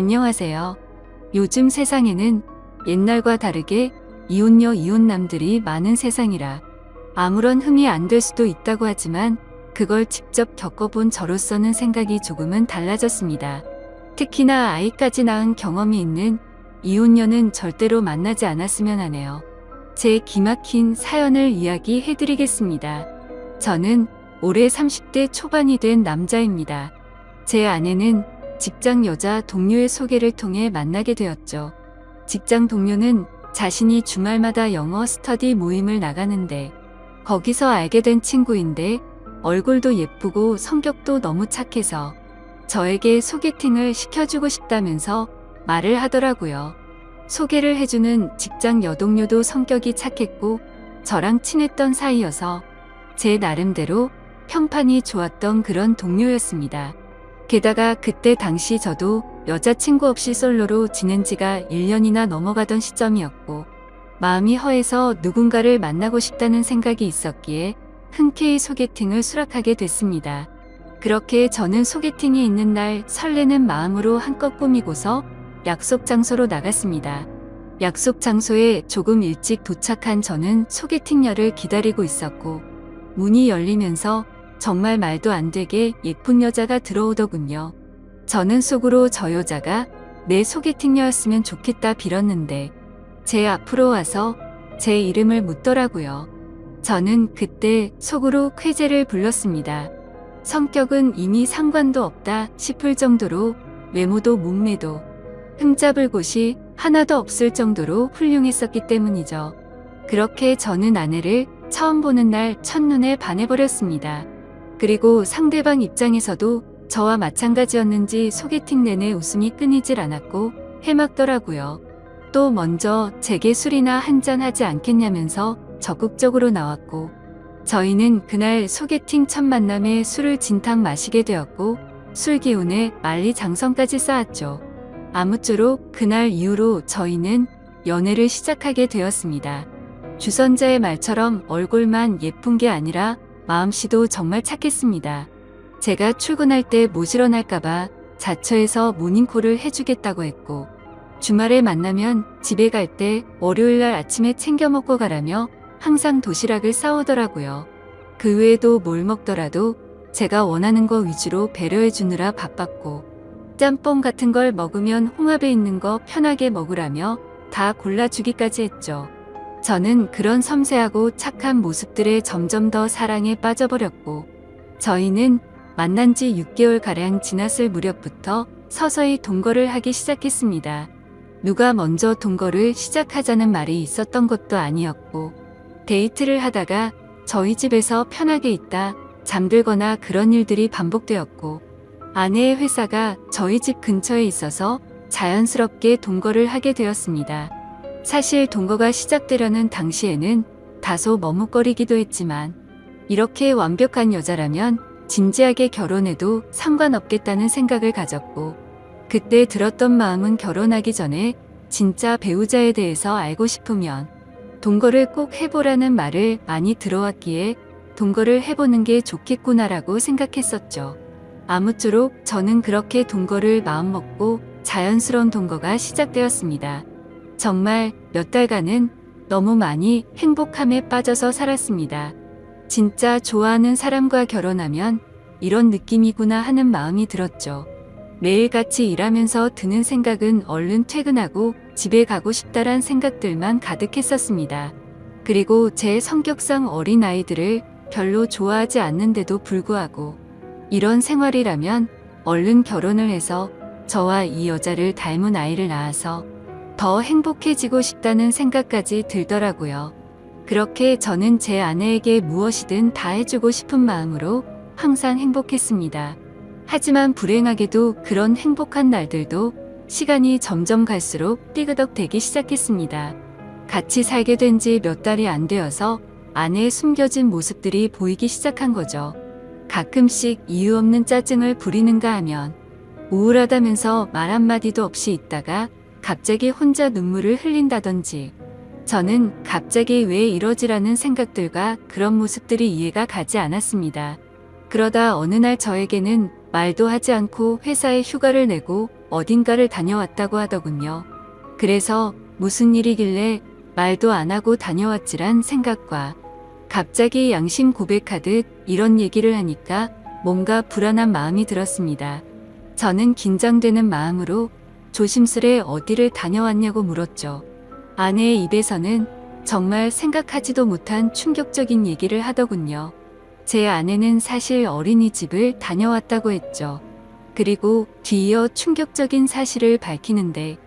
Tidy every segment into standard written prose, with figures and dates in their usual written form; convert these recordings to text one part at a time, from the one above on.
안녕하세요. 요즘 세상에는 옛날과 다르게 이혼녀 이혼남들이 많은 세상이라 아무런 흠이 안 될 수도 있다고 하지만 그걸 직접 겪어본 저로서는 생각이 조금은 달라졌습니다. 특히나 아이까지 낳은 경험이 있는 이혼녀는 절대로 만나지 않았으면 하네요. 제 기막힌 사연을 이야기해드리겠습니다. 저는 올해 30대 초반이 된 남자입니다. 제 아내는 직장 여자 동료의 소개를 통해 만나게 되었죠. 직장 동료는 자신이 주말마다 영어 스터디 모임을 나가는데 거기서 알게 된 친구인데 얼굴도 예쁘고 성격도 너무 착해서 저에게 소개팅을 시켜주고 싶다면서 말을 하더라고요. 소개를 해주는 직장 여동료도 성격이 착했고 저랑 친했던 사이여서 제 나름대로 평판이 좋았던 그런 동료였습니다. 게다가 그때 당시 저도 여자친구 없이 솔로로 지낸 지가 1년이나 넘어가던 시점이었고 마음이 허해서 누군가를 만나고 싶다는 생각이 있었기에 흔쾌히 소개팅을 수락하게 됐습니다. 그렇게 저는 소개팅이 있는 날 설레는 마음으로 한껏 꾸미고서 약속 장소로 나갔습니다. 약속 장소에 조금 일찍 도착한 저는 소개팅녀를 기다리고 있었고 문이 열리면서 정말 말도 안 되게 예쁜 여자가 들어오더군요. 저는 속으로 저 여자가 내 소개팅녀였으면 좋겠다 빌었는데 제 앞으로 와서 제 이름을 묻더라고요. 저는 그때 속으로 쾌재를 불렀습니다. 성격은 이미 상관도 없다 싶을 정도로 외모도 몸매도 흠잡을 곳이 하나도 없을 정도로 훌륭했었기 때문이죠. 그렇게 저는 아내를 처음 보는 날 첫눈에 반해버렸습니다. 그리고 상대방 입장에서도 저와 마찬가지였는지 소개팅 내내 웃음이 끊이질 않았고 해맑더라고요. 또 먼저 제게 술이나 한잔 하지 않겠냐면서 적극적으로 나왔고 저희는 그날 소개팅 첫 만남에 술을 진탕 마시게 되었고 술 기운에 만리장성까지 쌓았죠. 아무쪼록 그날 이후로 저희는 연애를 시작하게 되었습니다. 주선자의 말처럼 얼굴만 예쁜 게 아니라 마음씨도 정말 착했습니다. 제가 출근할 때 모시러 날까봐 자처해서 모닝콜을 해주겠다고 했고 주말에 만나면 집에 갈 때 월요일날 아침에 챙겨 먹고 가라며 항상 도시락을 싸오더라고요. 그 외에도 뭘 먹더라도 제가 원하는 거 위주로 배려해 주느라 바빴고 짬뽕 같은 걸 먹으면 홍합에 있는 거 편하게 먹으라며 다 골라주기까지 했죠. 저는 그런 섬세하고 착한 모습들에 점점 더 사랑에 빠져버렸고 저희는 만난 지 6개월가량 지났을 무렵부터 서서히 동거를 하기 시작했습니다. 누가 먼저 동거를 시작하자는 말이 있었던 것도 아니었고 데이트를 하다가 저희 집에서 편하게 있다 잠들거나 그런 일들이 반복되었고 아내의 회사가 저희 집 근처에 있어서 자연스럽게 동거를 하게 되었습니다. 사실 동거가 시작되려는 당시에는 다소 머뭇거리기도 했지만 이렇게 완벽한 여자라면 진지하게 결혼해도 상관없겠다는 생각을 가졌고 그때 들었던 마음은 결혼하기 전에 진짜 배우자에 대해서 알고 싶으면 동거를 꼭 해보라는 말을 많이 들어왔기에 동거를 해보는 게 좋겠구나라고 생각했었죠. 아무쪼록 저는 그렇게 동거를 마음먹고 자연스러운 동거가 시작되었습니다. 정말 몇 달간은 너무 많이 행복함에 빠져서 살았습니다. 진짜 좋아하는 사람과 결혼하면 이런 느낌이구나 하는 마음이 들었죠. 매일같이 일하면서 드는 생각은 얼른 퇴근하고 집에 가고 싶다란 생각들만 가득했었습니다. 그리고 제 성격상 어린 아이들을 별로 좋아하지 않는데도 불구하고 이런 생활이라면 얼른 결혼을 해서 저와 이 여자를 닮은 아이를 낳아서 더 행복해지고 싶다는 생각까지 들더라고요. 그렇게 저는 제 아내에게 무엇이든 다 해주고 싶은 마음으로 항상 행복했습니다. 하지만 불행하게도 그런 행복한 날들도 시간이 점점 갈수록 띠그덕대기 시작했습니다. 같이 살게 된 지 몇 달이 안 되어서 아내의 숨겨진 모습들이 보이기 시작한 거죠. 가끔씩 이유 없는 짜증을 부리는가 하면 우울하다면서 말 한마디도 없이 있다가 갑자기 혼자 눈물을 흘린다던지 저는 갑자기 왜 이러지라는 생각들과 그런 모습들이 이해가 가지 않았습니다. 그러다 어느 날 저에게는 말도 하지 않고 회사에 휴가를 내고 어딘가를 다녀왔다고 하더군요. 그래서 무슨 일이길래 말도 안 하고 다녀왔지란 생각과 갑자기 양심 고백하듯 이런 얘기를 하니까 뭔가 불안한 마음이 들었습니다. 저는 긴장되는 마음으로 조심스레 어디를 다녀왔냐고 물었죠. 아내의 입에서는 정말 생각하지도 못한 충격적인 얘기를 하더군요. 제 아내는 사실 어린이집을 다녀왔다고 했죠. 그리고 뒤이어 충격적인 사실을 밝히는데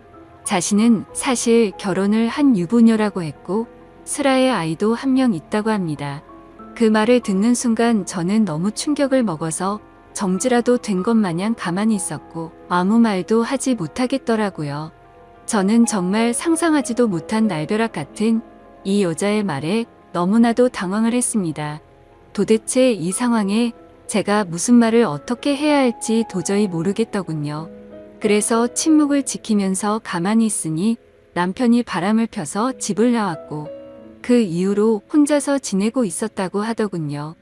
자신은 사실 결혼을 한 유부녀라고 했고 슬아의 아이도 한 명 있다고 합니다. 그 말을 듣는 순간 저는 너무 충격을 먹어서 정지라도 된 것 마냥 가만히 있었고 아무 말도 하지 못하겠더라고요. 저는 정말 상상하지도 못한 날벼락 같은 이 여자의 말에 너무나도 당황을 했습니다. 도대체 이 상황에 제가 무슨 말을 어떻게 해야 할지 도저히 모르겠더군요. 그래서 침묵을 지키면서 가만히 있으니 남편이 바람을 펴서 집을 나왔고 그 이후로 혼자서 지내고 있었다고 하더군요.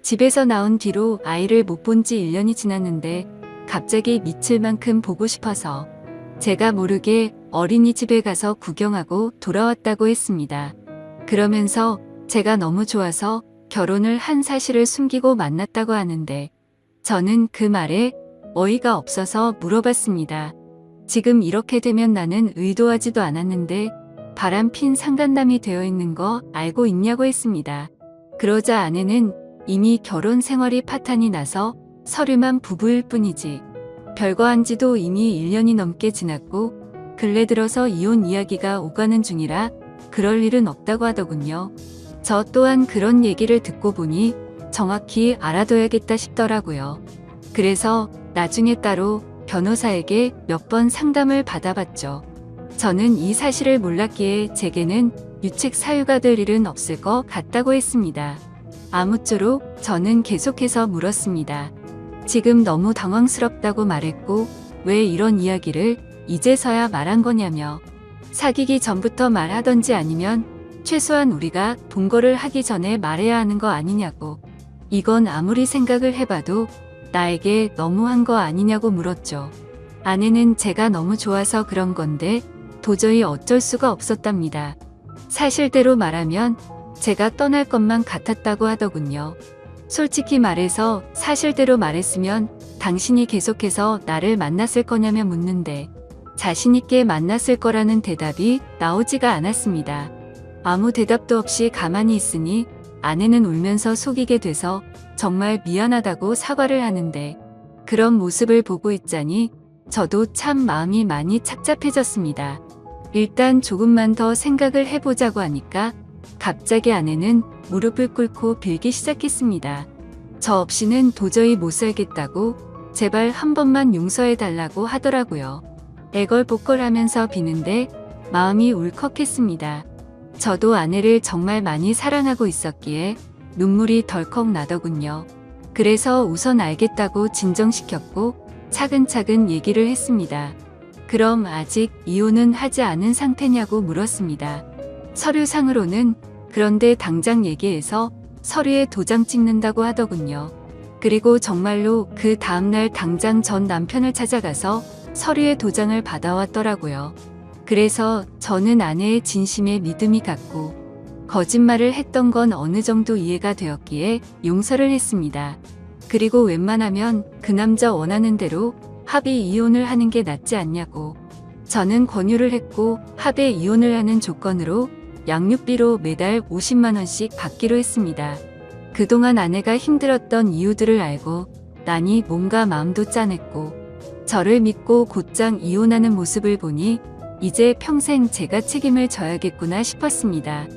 집에서 나온 뒤로 아이를 못 본 지 1년이 지났는데 갑자기 미칠 만큼 보고 싶어서 제가 모르게 어린이집에 가서 구경하고 돌아왔다고 했습니다. 그러면서 제가 너무 좋아서 결혼을 한 사실을 숨기고 만났다고 하는데 저는 그 말에 어이가 없어서 물어봤습니다. 지금 이렇게 되면 나는 의도하지도 않았는데 바람핀 상간남이 되어 있는 거 알고 있냐고 했습니다. 그러자 아내는 이미 결혼 생활이 파탄이 나서 서류만 부부일 뿐이지 별거 한 지도 이미 1년이 넘게 지났고 근래 들어서 이혼 이야기가 오가는 중이라 그럴 일은 없다고 하더군요. 저 또한 그런 얘기를 듣고 보니 정확히 알아둬야겠다 싶더라고요. 그래서 나중에 따로 변호사에게 몇 번 상담을 받아봤죠. 저는 이 사실을 몰랐기에 제게는 유책 사유가 될 일은 없을 것 같다고 했습니다. 아무쪼록 저는 계속해서 물었습니다. 지금 너무 당황스럽다고 말했고 왜 이런 이야기를 이제서야 말한 거냐며 사귀기 전부터 말하던지 아니면 최소한 우리가 동거를 하기 전에 말해야 하는 거 아니냐고 이건 아무리 생각을 해봐도 나에게 너무한 거 아니냐고 물었죠. 아내는 제가 너무 좋아서 그런 건데 도저히 어쩔 수가 없었답니다. 사실대로 말하면 제가 떠날 것만 같았다고 하더군요. 솔직히 말해서 사실대로 말했으면 당신이 계속해서 나를 만났을 거냐며 묻는데 자신있게 만났을 거라는 대답이 나오지가 않았습니다. 아무 대답도 없이 가만히 있으니 아내는 울면서 속이게 돼서 정말 미안하다고 사과를 하는데 그런 모습을 보고 있자니 저도 참 마음이 많이 착잡해졌습니다. 일단 조금만 더 생각을 해보자고 하니까 갑자기 아내는 무릎을 꿇고 빌기 시작했습니다. 저 없이는 도저히 못 살겠다고 제발 한 번만 용서해달라고 하더라고요. 애걸복걸하면서 비는데 마음이 울컥했습니다. 저도 아내를 정말 많이 사랑하고 있었기에 눈물이 덜컥 나더군요. 그래서 우선 알겠다고 진정시켰고 차근차근 얘기를 했습니다. 그럼 아직 이혼은 하지 않은 상태냐고 물었습니다. 서류상으로는 그런데 당장 얘기해서 서류에 도장 찍는다고 하더군요. 그리고 정말로 그 다음날 당장 전 남편을 찾아가서 서류에 도장을 받아왔더라고요. 그래서 저는 아내의 진심에 믿음이 갔고 거짓말을 했던 건 어느 정도 이해가 되었기에 용서를 했습니다. 그리고 웬만하면 그 남자 원하는 대로 합의 이혼을 하는 게 낫지 않냐고 저는 권유를 했고 합의 이혼을 하는 조건으로 양육비로 매달 50만 원씩 받기로 했습니다. 그동안 아내가 힘들었던 이유들을 알고 나니 뭔가 마음도 짠했고 저를 믿고 곧장 이혼하는 모습을 보니 이제 평생 제가 책임을 져야겠구나 싶었습니다.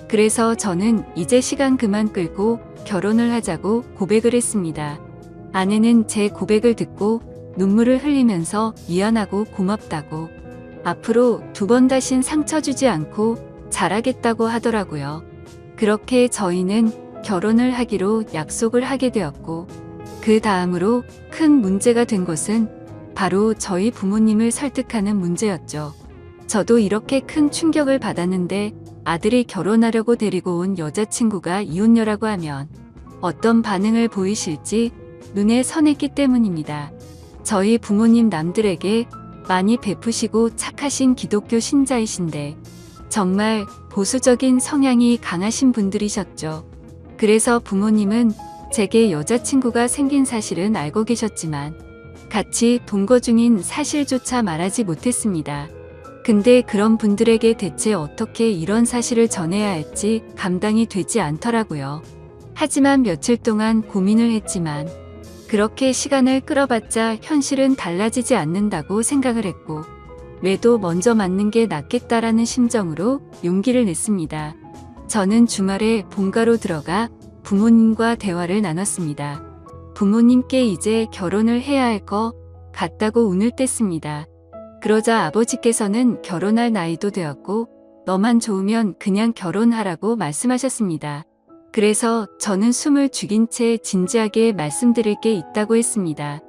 그래서 저는 이제 시간 그만 끌고 결혼을 하자고 고백을 했습니다. 아내는 제 고백을 듣고 눈물을 흘리면서 미안하고 고맙다고 앞으로 2번 다신 상처 주지 않고 잘하겠다고 하더라고요. 그렇게 저희는 결혼을 하기로 약속을 하게 되었고 그 다음으로 큰 문제가 된 것은 바로 저희 부모님을 설득하는 문제였죠. 저도 이렇게 큰 충격을 받았는데 아들이 결혼하려고 데리고 온 여자친구가 이혼녀라고 하면 어떤 반응을 보이실지 눈에 선했기 때문입니다. 저희 부모님 남들에게 많이 베푸시고 착하신 기독교 신자이신데 정말 보수적인 성향이 강하신 분들이셨죠. 그래서 부모님은 제게 여자친구가 생긴 사실은 알고 계셨지만 같이 동거 중인 사실조차 말하지 못했습니다. 근데 그런 분들에게 대체 어떻게 이런 사실을 전해야 할지 감당이 되지 않더라고요. 하지만 며칠 동안 고민을 했지만 그렇게 시간을 끌어봤자 현실은 달라지지 않는다고 생각을 했고 매도 먼저 맞는 게 낫겠다라는 심정으로 용기를 냈습니다. 저는 주말에 본가로 들어가 부모님과 대화를 나눴습니다. 부모님께 이제 결혼을 해야 할 것 같다고 운을 뗐습니다. 그러자 아버지께서는 결혼할 나이도 되었고 너만 좋으면 그냥 결혼하라고 말씀하셨습니다. 그래서 저는 숨을 죽인 채 진지하게 말씀드릴 게 있다고 했습니다.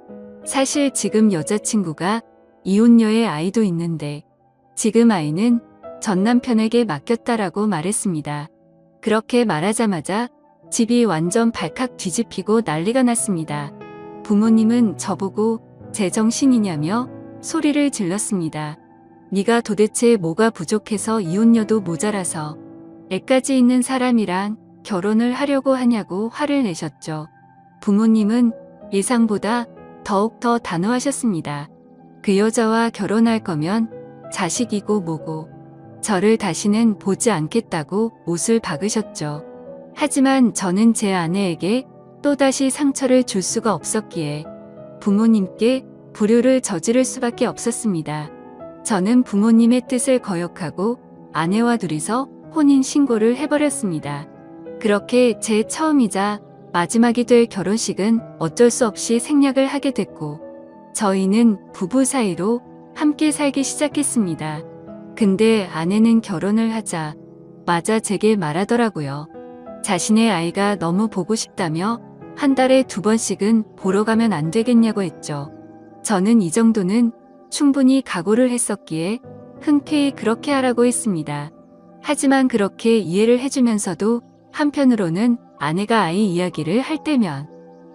사실 지금 여자친구가 이혼녀의 아이도 있는데 지금 아이는 전 남편에게 맡겼다라고 말했습니다. 그렇게 말하자마자 집이 완전 발칵 뒤집히고 난리가 났습니다. 부모님은 저보고 제정신이냐며 소리를 질렀습니다. 네가 도대체 뭐가 부족해서 이혼녀도 모자라서 애까지 있는 사람이랑 결혼을 하려고 하냐고 화를 내셨죠. 부모님은 예상보다 더욱 더 단호하셨습니다. 그 여자와 결혼할 거면 자식이고 뭐고 저를 다시는 보지 않겠다고 못을 박으셨죠. 하지만 저는 제 아내에게 또다시 상처를 줄 수가 없었기에 부모님께 불효를 저지를 수밖에 없었습니다. 저는 부모님의 뜻을 거역하고 아내와 둘이서 혼인 신고를 해버렸습니다. 그렇게 제 처음이자 마지막이 될 결혼식은 어쩔 수 없이 생략을 하게 됐고 저희는 부부 사이로 함께 살기 시작했습니다. 근데 아내는 결혼을 하자 마자 제게 말하더라고요. 자신의 아이가 너무 보고 싶다며 한 달에 2번씩은 보러 가면 안 되겠냐고 했죠. 저는 이 정도는 충분히 각오를 했었기에 흔쾌히 그렇게 하라고 했습니다. 하지만 그렇게 이해를 해주면서도 한편으로는 아내가 아이 이야기를 할 때면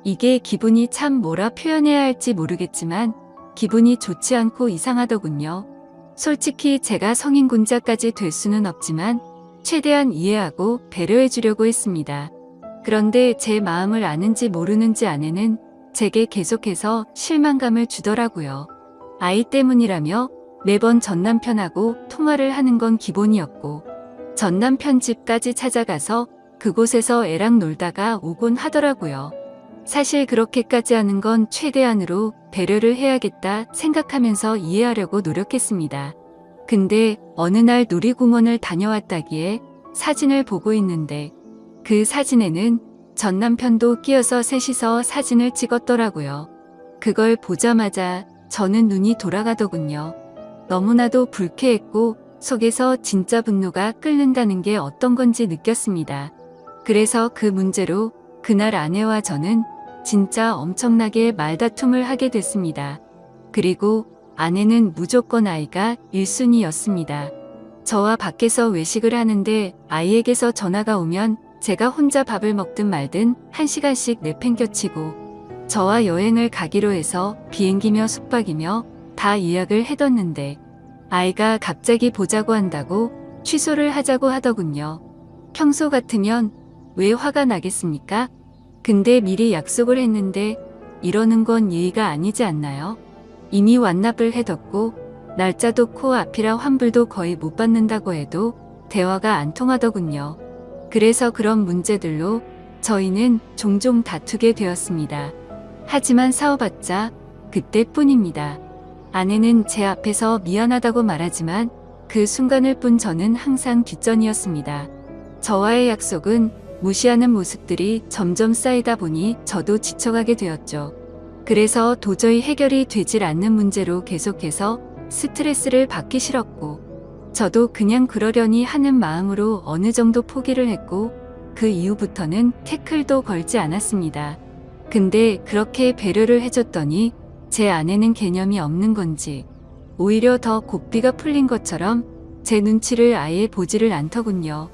이게 기분이 참 뭐라 표현해야 할지 모르겠지만 기분이 좋지 않고 이상하더군요. 솔직히 제가 성인군자까지 될 수는 없지만 최대한 이해하고 배려해 주려고 했습니다. 그런데 제 마음을 아는지 모르는지 아내는 제게 계속해서 실망감을 주더라고요. 아이 때문이라며 매번 전남편하고 통화를 하는 건 기본이었고 전남편 집까지 찾아가서 그곳에서 애랑 놀다가 오곤 하더라고요. 사실 그렇게까지 하는 건 최대한으로 배려를 해야겠다 생각하면서 이해하려고 노력했습니다. 근데 어느 날 놀이공원을 다녀왔다기에 사진을 보고 있는데 그 사진에는 전 남편도 끼어서 셋이서 사진을 찍었더라고요. 그걸 보자마자 저는 눈이 돌아가더군요. 너무나도 불쾌했고 속에서 진짜 분노가 끓는다는 게 어떤 건지 느꼈습니다. 그래서 그 문제로 그날 아내와 저는 진짜 엄청나게 말다툼을 하게 됐습니다. 그리고 아내는 무조건 아이가 1순위였습니다. 저와 밖에서 외식을 하는데 아이에게서 전화가 오면 제가 혼자 밥을 먹든 말든 1시간씩 내팽겨치고 저와 여행을 가기로 해서 비행기며 숙박이며 다 예약을 해뒀는데 아이가 갑자기 보자고 한다고 취소를 하자고 하더군요. 평소 같으면 왜 화가 나겠습니까? 근데 미리 약속을 했는데 이러는 건 예의가 아니지 않나요? 이미 완납을 해뒀고 날짜도 코앞이라 환불도 거의 못 받는다고 해도 대화가 안 통하더군요. 그래서 그런 문제들로 저희는 종종 다투게 되었습니다. 하지만 싸워봤자 그때뿐입니다. 아내는 제 앞에서 미안하다고 말하지만 그 순간을 뿐 저는 항상 뒷전이었습니다. 저와의 약속은 무시하는 모습들이 점점 쌓이다 보니 저도 지쳐가게 되었죠. 그래서 도저히 해결이 되질 않는 문제로 계속해서 스트레스를 받기 싫었고 저도 그냥 그러려니 하는 마음으로 어느 정도 포기를 했고 그 이후부터는 태클도 걸지 않았습니다. 근데 그렇게 배려를 해줬더니 제 아내는 개념이 없는 건지 오히려 더 고삐가 풀린 것처럼 제 눈치를 아예 보지를 않더군요.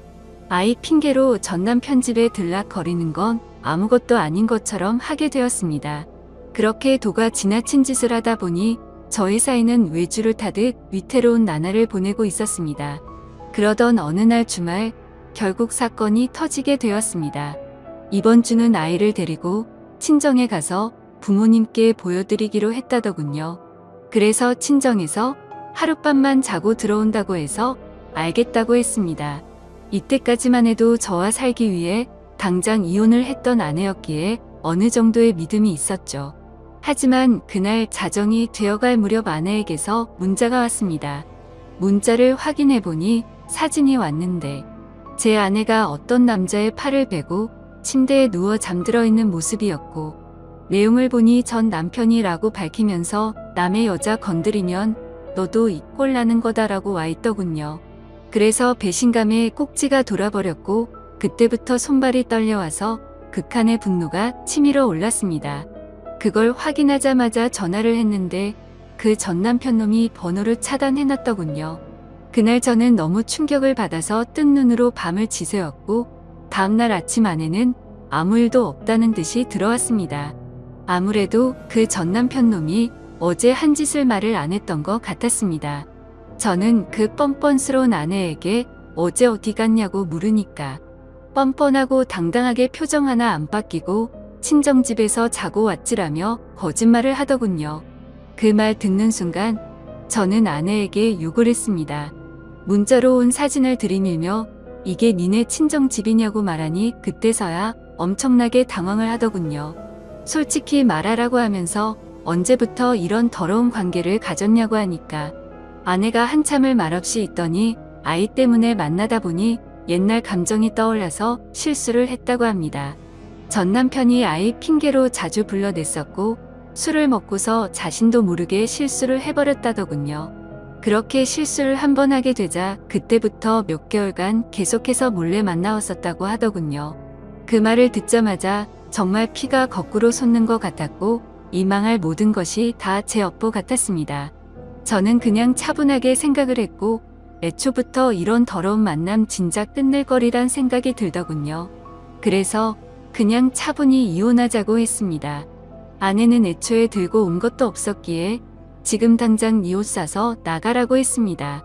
아이 핑계로 전남편 집에 들락거리는 건 아무것도 아닌 것처럼 하게 되었습니다. 그렇게 도가 지나친 짓을 하다 보니 저희 사이는 외주를 타듯 위태로운 나날을 보내고 있었습니다. 그러던 어느 날 주말 결국 사건이 터지게 되었습니다. 이번 주는 아이를 데리고 친정에 가서 부모님께 보여드리기로 했다더군요. 그래서 친정에서 하룻밤만 자고 들어온다고 해서 알겠다고 했습니다. 이때까지만 해도 저와 살기 위해 당장 이혼을 했던 아내였기에 어느 정도의 믿음이 있었죠. 하지만 그날 자정이 되어갈 무렵 아내에게서 문자가 왔습니다. 문자를 확인해 보니 사진이 왔는데 제 아내가 어떤 남자의 팔을 베고 침대에 누워 잠들어 있는 모습이었고 내용을 보니 전 남편이라고 밝히면서 남의 여자 건드리면 너도 이 꼴 나는 거다라고 와 있더군요. 그래서 배신감에 꼭지가 돌아버렸고 그때부터 손발이 떨려와서 극한의 분노가 치밀어 올랐습니다. 그걸 확인하자마자 전화를 했는데 그 전 남편놈이 번호를 차단해놨더군요. 그날 저는 너무 충격을 받아서 뜬 눈으로 밤을 지새웠고 다음날 아침 아내는 아무 일도 없다는 듯이 들어왔습니다. 아무래도 그 전 남편놈이 어제 한 짓을 말을 안 했던 것 같았습니다. 저는 그 뻔뻔스러운 아내에게 어제 어디 갔냐고 물으니까 뻔뻔하고 당당하게 표정 하나 안 바뀌고 친정집에서 자고 왔지라며 거짓말을 하더군요. 그 말 듣는 순간 저는 아내에게 욕을 했습니다. 문자로 온 사진을 들이밀며 이게 니네 친정집이냐고 말하니 그때서야 엄청나게 당황을 하더군요. 솔직히 말하라고 하면서 언제부터 이런 더러운 관계를 가졌냐고 하니까 아내가 한참을 말없이 있더니 아이 때문에 만나다 보니 옛날 감정이 떠올라서 실수를 했다고 합니다. 전 남편이 아이 핑계로 자주 불러댔었고 술을 먹고서 자신도 모르게 실수를 해버렸다더군요. 그렇게 실수를 한 번 하게 되자 그때부터 몇 개월간 계속해서 몰래 만나왔었다고 하더군요. 그 말을 듣자마자 정말 피가 거꾸로 솟는 것 같았고 이 망할 모든 것이 다 제 업보 같았습니다. 저는 그냥 차분하게 생각을 했고 애초부터 이런 더러운 만남 진작 끝낼 거리란 생각이 들더군요. 그래서 그냥 차분히 이혼하자고 했습니다. 아내는 애초에 들고 온 것도 없었기에 지금 당장 네 옷 사서 나가라고 했습니다.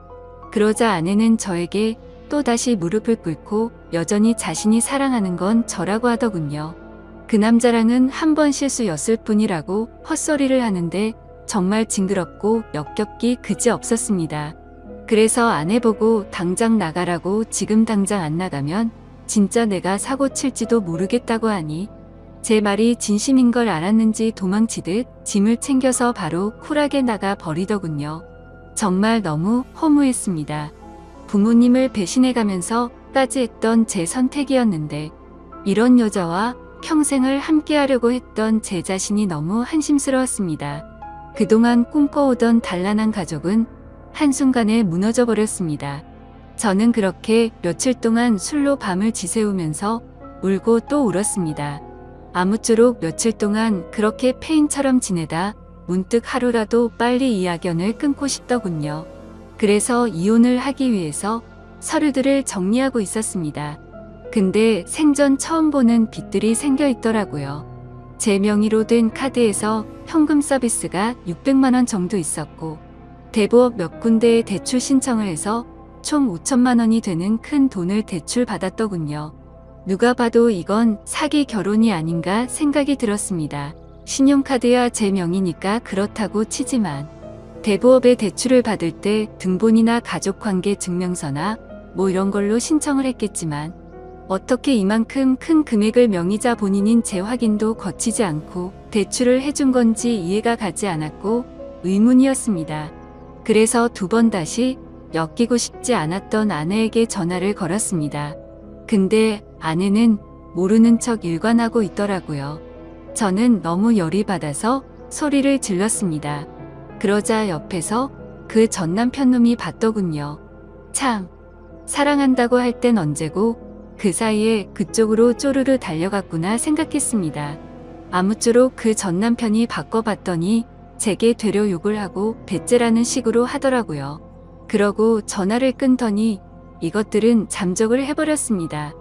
그러자 아내는 저에게 또다시 무릎을 꿇고 여전히 자신이 사랑하는 건 저라고 하더군요. 그 남자랑은 한 번 실수였을 뿐이라고 헛소리를 하는데 정말 징그럽고 역겹기 그지없었습니다. 그래서 아내 보고 당장 나가라고 지금 당장 안 나가면 진짜 내가 사고 칠지도 모르겠다고 하니 제 말이 진심인 걸 알았는지 도망치듯 짐을 챙겨서 바로 쿨하게 나가 버리더군요. 정말 너무 허무했습니다. 부모님을 배신해가면서까지 했던 제 선택이었는데 이런 여자와 평생을 함께하려고 했던 제 자신이 너무 한심스러웠습니다. 그동안 꿈꿔오던 단란한 가족은 한순간에 무너져 버렸습니다. 저는 그렇게 며칠 동안 술로 밤을 지새우면서 울고 또 울었습니다. 아무쪼록 며칠 동안 그렇게 페인처럼 지내다 문득 하루라도 빨리 이 악연을 끊고 싶더군요. 그래서 이혼을 하기 위해서 서류들을 정리하고 있었습니다. 근데 생전 처음 보는 빚들이 생겨 있더라고요. 제 명의로 된 카드에서 현금 서비스가 600만 원 정도 있었고 대부업 몇 군데에 대출 신청을 해서 총 5천만 원이 되는 큰 돈을 대출 받았더군요. 누가 봐도 이건 사기 결혼이 아닌가 생각이 들었습니다. 신용카드야 제 명의니까 그렇다고 치지만 대부업에 대출을 받을 때 등본이나 가족관계 증명서나 뭐 이런 걸로 신청을 했겠지만 어떻게 이만큼 큰 금액을 명의자 본인인 제 확인도 거치지 않고 대출을 해준 건지 이해가 가지 않았고 의문이었습니다. 그래서 두 번 다시 엮이고 싶지 않았던 아내에게 전화를 걸었습니다. 근데 아내는 모르는 척 일관하고 있더라고요. 저는 너무 열이 받아서 소리를 질렀습니다. 그러자 옆에서 그 전 남편놈이 봤더군요. 참, 사랑한다고 할 땐 언제고 그 사이에 그쪽으로 쪼르르 달려갔구나 생각했습니다. 아무쪼록 그 전 남편이 바꿔봤더니 제게 되려 욕을 하고 배째라는 식으로 하더라고요. 그러고 전화를 끊더니 이것들은 잠적을 해버렸습니다.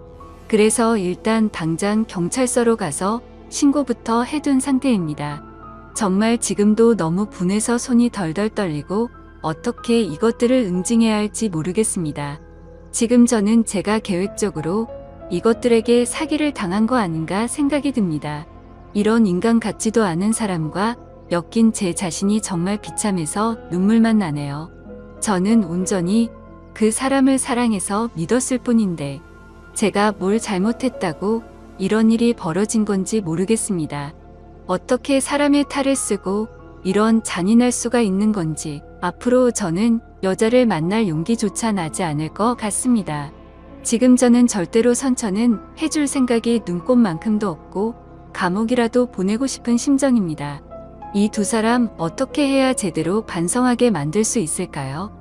그래서 일단 당장 경찰서로 가서 신고부터 해둔 상태입니다. 정말 지금도 너무 분해서 손이 덜덜 떨리고 어떻게 이것들을 응징해야 할지 모르겠습니다. 지금 저는 제가 계획적으로 이것들에게 사기를 당한 거 아닌가 생각이 듭니다. 이런 인간 같지도 않은 사람과 엮인 제 자신이 정말 비참해서 눈물만 나네요. 저는 온전히 그 사람을 사랑해서 믿었을 뿐인데 제가 뭘 잘못했다고 이런 일이 벌어진 건지 모르겠습니다. 어떻게 사람의 탈을 쓰고 이런 잔인할 수가 있는 건지 앞으로 저는 여자를 만날 용기조차 나지 않을 것 같습니다. 지금 저는 절대로 선처는 해줄 생각이 눈꼽만큼도 없고 감옥이라도 보내고 싶은 심정입니다. 이 두 사람 어떻게 해야 제대로 반성하게 만들 수 있을까요?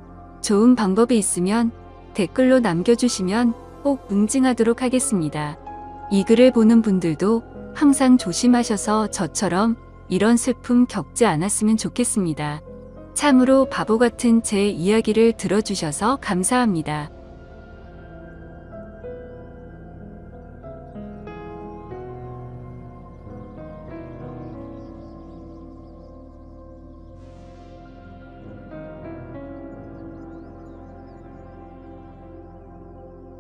좋은 방법이 있으면 댓글로 남겨주시면 꼭 응징하도록 하겠습니다. 이 글을 보는 분들도 항상 조심하셔서 저처럼 이런 슬픔 겪지 않았으면 좋겠습니다. 참으로 바보 같은 제 이야기를 들어주셔서 감사합니다.